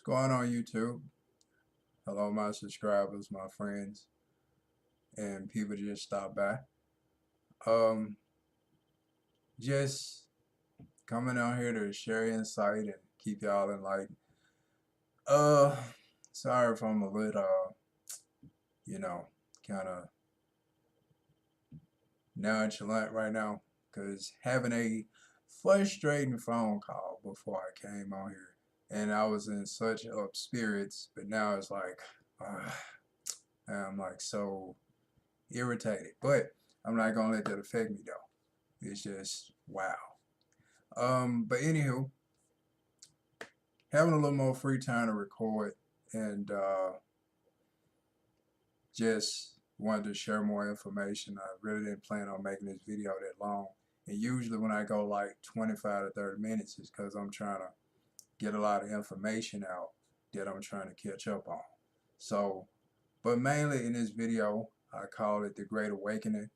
Going on YouTube? Hello, my subscribers, my friends, and people just stop by. Um, just coming out here to share insight and keep y'all enlightened. Uh, Sorry if I'm a little, you know, kind of nonchalant right now, cause having a frustrating phone call before I came on here, and I was in such up spirits, but now it's like, uh, I'm like so irritated. But I'm not gonna let that affect me though. It's just wow. But anywho, having a little more free time to record and just wanted to share more information. I really didn't plan on making this video that long. And usually when I go like 25 to 30 minutes, it's because I'm trying to get a lot of information out that I'm trying to catch up on. So, but mainly in this video, I call it the Great Awakening,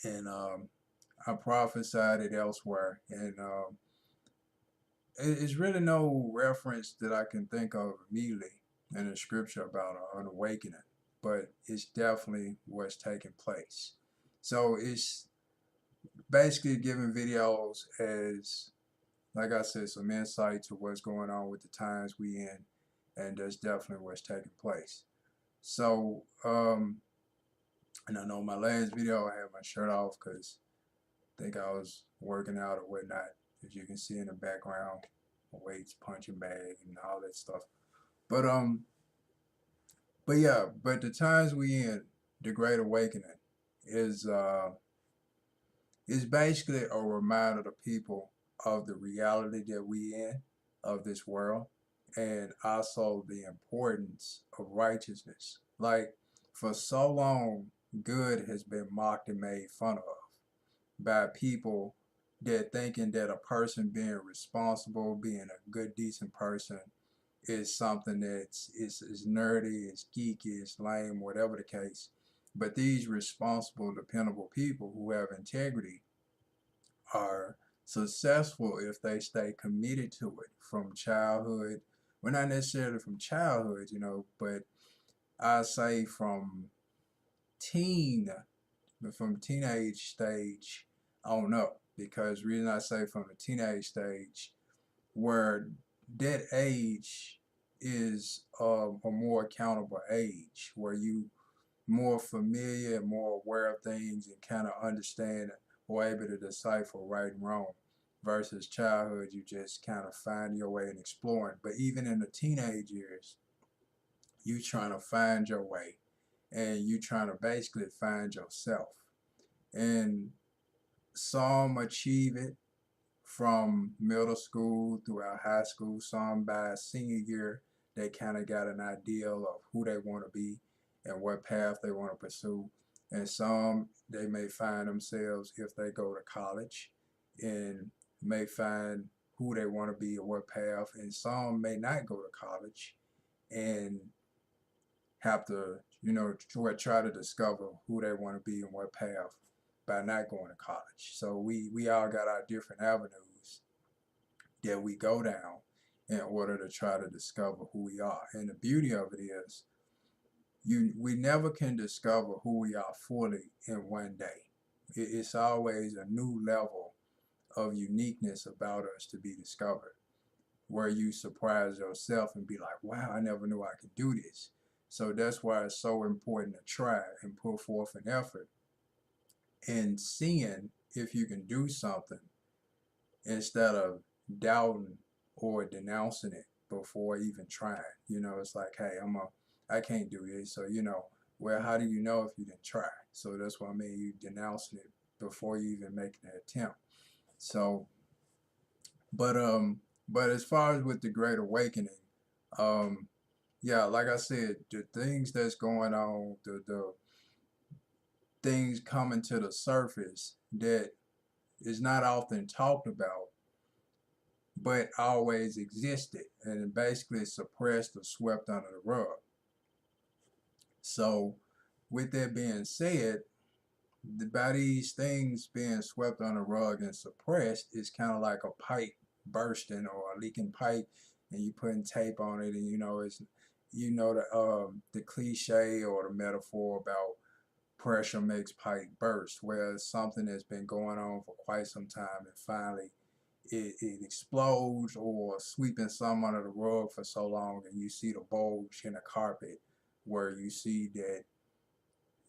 and I prophesied it elsewhere, and it's really no reference that I can think of immediately in the scripture about an awakening, but it's definitely what's taking place. So it's basically giving videos as, like I said, some insight to what's going on with the times we in, and that's definitely what's taking place. So, and I know my last video I had my shirt off because I think I was working out or whatnot, as you can see in the background, weights, punching bag, and all that stuff. But but yeah, but the times we in, the Great Awakening is is basically a reminder to people of the reality that we in, of this world, and also the importance of righteousness. Like for so long, good has been mocked and made fun of by people that thinking that a person being responsible, being a good, decent person is something that's is nerdy, is geeky, is lame, whatever the case. But these responsible, dependable people who have integrity are successful if they stay committed to it from childhood. Well, not necessarily from childhood, but I say from teen, from teenage stage on up. Because reason I say from the teenage stage, where that age is a more accountable age, where you more familiar and more aware of things and kind of understand or able to decipher right and wrong, versus childhood you just kind of find your way and exploring. But even in the teenage years, you trying to find your way, and you trying to basically find yourself. And some achieve it from middle school throughout high school. Some by senior year, they kind of got an ideal of who they want to be and what path they want to pursue. And some, they may find themselves if they go to college and may find who they want to be and what path. And some may not go to college and have to, try to discover who they want to be and what path by not going to college. So we all got our different avenues that we go down in order to try to discover who we are. And the beauty of it is we never can discover who we are fully in one day. It's always a new level of uniqueness about us to be discovered, where you surprise yourself and be like, wow, I never knew I could do this. So that's why it's so important to try and put forth an effort in seeing if you can do something instead of doubting or denouncing it before even trying. It's like, hey, I can't do this. So, well, how do you know if you didn't try? So that's what I mean, you denouncing it before you even make an attempt. So, but but as far as with the Great Awakening, um, yeah, like I said, the things that's going on, the things coming to the surface that is not often talked about but always existed and basically suppressed or swept under the rug. So, with that being said, by these things being swept under the rug and suppressed, it's kind of like a pipe bursting or a leaking pipe, and you putting tape on it, and it's the cliche or the metaphor about pressure makes pipe burst, where it's something that's been going on for quite some time, and finally it explodes, or sweeping some under the rug for so long, and you see the bulge in the carpet, where you see that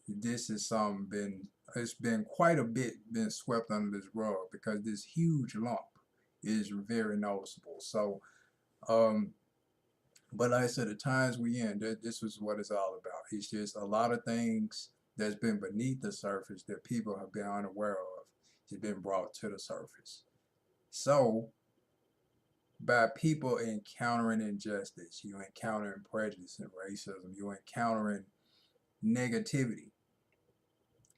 this is something it's been quite a bit been swept under this rug, because this huge lump is very noticeable. So um but like I said, the times we in, this was what it's all about. It's just a lot of things that's been beneath the surface that people have been unaware of. It's been brought to the surface. So by people encountering injustice, you encountering prejudice and racism, you encountering negativity.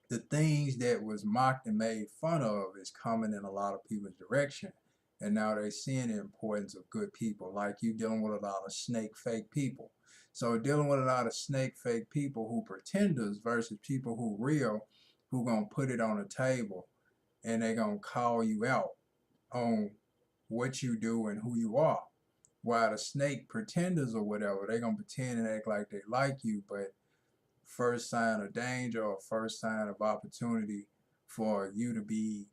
The things that was mocked and made fun of is coming in a lot of people's direction. And now they're seeing the importance of good people, like you dealing with a lot of snake fake people. So dealing with a lot of snake fake people who pretenders versus people who real, who gonna put it on the table, and they gonna call you out on what you do and who you are. While the snake pretenders or whatever, they gonna pretend and act like they like you, but first sign of danger or first sign of opportunity for you to be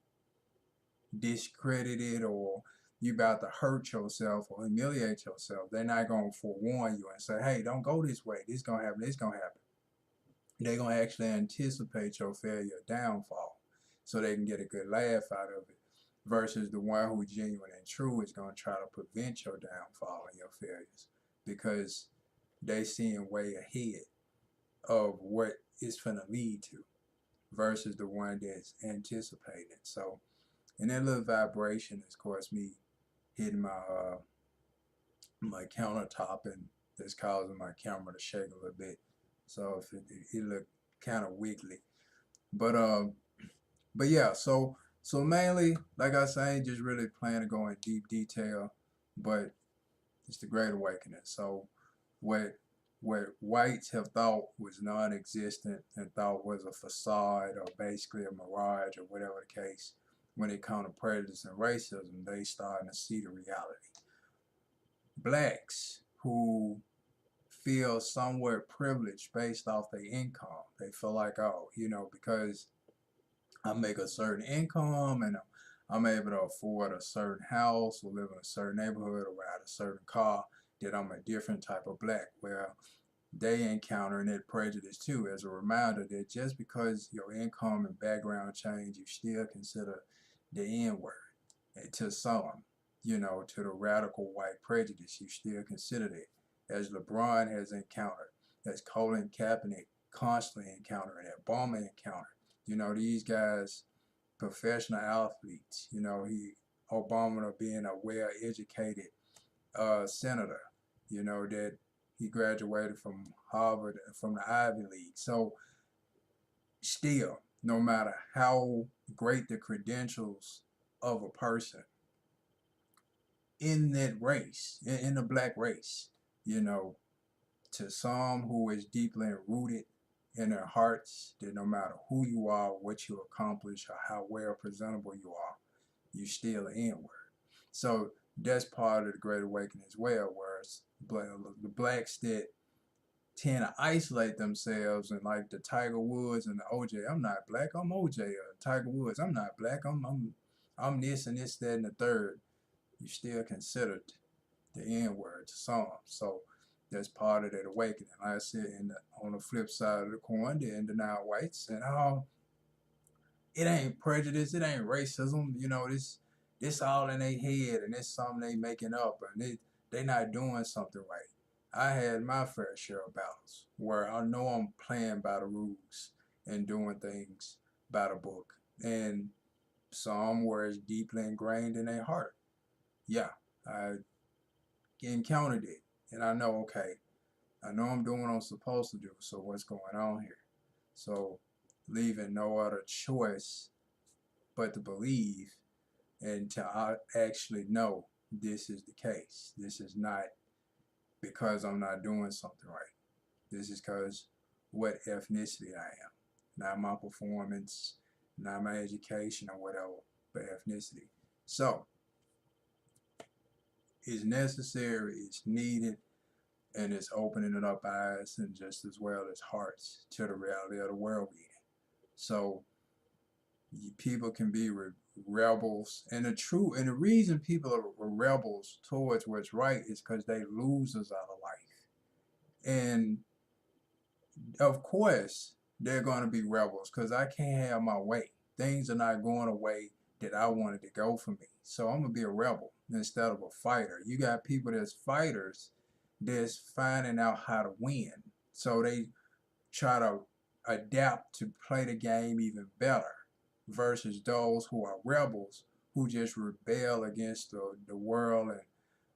discredited, or you about to hurt yourself or humiliate yourself, they're not going to forewarn you and say, hey, don't go this way, this going to happen, this going to happen. They're going to actually anticipate your failure or downfall, so they can get a good laugh out of it, versus the one who genuine and true is going to try to prevent your downfall and your failures, because they seeing way ahead of what it's going to lead to, versus the one that's anticipating. So, and that little vibration is, of course, me hitting my countertop, and that's causing my camera to shake a little bit. So if it look kind of wiggly, but yeah. So mainly, like I say, just really plan to go in deep detail, but it's the Great Awakening. So what whites have thought was non-existent and thought was a facade or basically a mirage or whatever the case, when it comes to prejudice and racism, they starting to see the reality. Blacks who feel somewhat privileged based off their income, they feel like, oh, because I make a certain income and I'm able to afford a certain house or live in a certain neighborhood or ride a certain car, that I'm a different type of black. Well, they encountering that prejudice too, as a reminder that just because your income and background change, you still consider the N-word. And to some, to the radical white prejudice, you still consider it. As LeBron has encountered, as Colin Kaepernick constantly encountering, that Obama encountered. These guys, professional athletes, Obama being a well-educated senator, that he graduated from Harvard, from the Ivy League. So still, no matter how great the credentials of a person in that race, in the black race, you know, to some who is deeply rooted in their hearts, that no matter who you are, what you accomplish, or how well presentable you are, you still an N-word. So that's part of the Great Awakening as well, whereas the blacks that tend to isolate themselves, and like the Tiger Woods and the OJ, I'm not black, I'm OJ, or Tiger Woods, I'm not black, I'm this and this, that, and the third. You still considered the N-word to some. So that's part of that awakening. Like I said, on the flip side of the coin, the undeniable whites, and it ain't prejudice, it ain't racism, this all in their head, and it's something they making up, and they not doing something right. I had my fair share of battles where I know I'm playing by the rules and doing things by the book, and some where it's deeply ingrained in their heart. Yeah, I encountered it, and I know, okay, I know I'm doing what I'm supposed to do, so what's going on here? So leaving no other choice but to believe, and to actually know this is the case. This is not because I'm not doing something right. This is because what ethnicity I am, not my performance, not my education or whatever, but ethnicity. So is necessary, it's needed, and it's opening it up eyes and just as well as hearts to the reality of the world we in. So people can be rebels, and the reason people are rebels towards what's right is because they losers out of life. And of course they're going to be rebels because I can't have my way. Things are not going the way that I wanted to go for me. So I'm going to be a rebel instead of a fighter. You got people that's fighters that's finding out how to win. So they try to adapt to play the game even better versus those who are rebels who just rebel against the world. And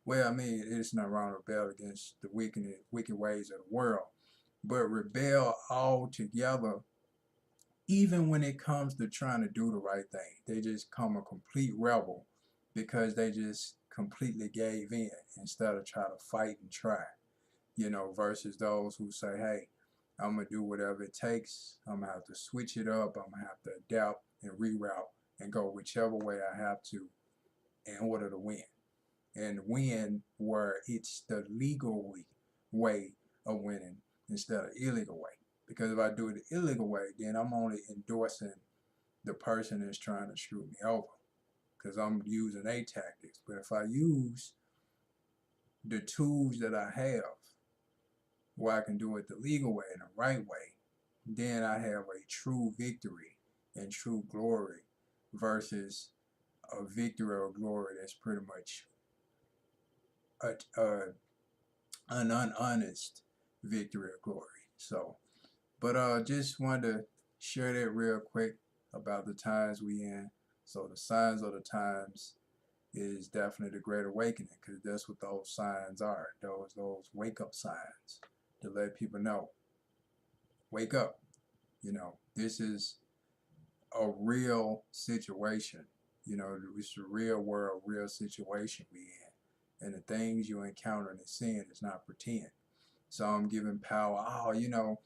well, I mean, it's not wrong to rebel against the wicked ways of the world, but rebel all together. Even when it comes to trying to do the right thing, they just come a complete rebel because they just completely gave in instead of try to fight and try, versus those who say, hey, I'm going to do whatever it takes. I'm going to have to switch it up. I'm going to have to adapt and reroute and go whichever way I have to in order to win. And win where it's the legal way of winning instead of illegal way. Because if I do it the illegal way, then I'm only endorsing the person that's trying to screw me over because I'm using their tactics. But if I use the tools that I have where I can do it the legal way and the right way, then I have a true victory and true glory versus a victory or glory that's pretty much an unhonest victory or glory. So, but just wanted to share that real quick about the times we in. So the signs of the times is definitely the Great Awakening because that's what those signs are. Those wake up signs to let people know, wake up. This is a real situation. It's a real world, real situation we in. And the things you encounter and seeing is not pretend. So I'm giving power. Oh,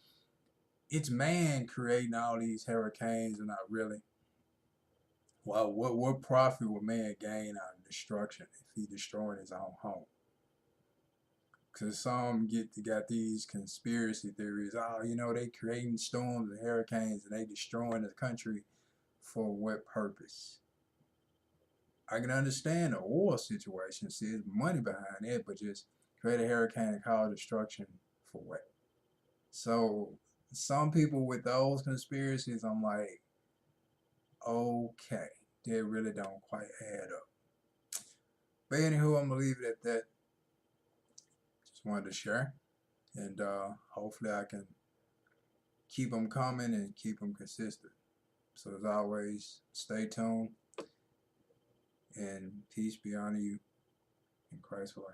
it's man creating all these hurricanes and not really. Well, what profit will man gain out of destruction if he destroying his own home? Because some got these conspiracy theories. Oh, they creating storms and hurricanes and they destroying the country for what purpose? I can understand the oil situation, see there's money behind it, but just create a hurricane and cause destruction for what? So some people with those conspiracies, I'm like, okay, they really don't quite add up. But anywho, I'm gonna leave it at that. Just wanted to share, and hopefully I can keep them coming and keep them consistent. So as always, stay tuned, and peace be unto you in Christ's life.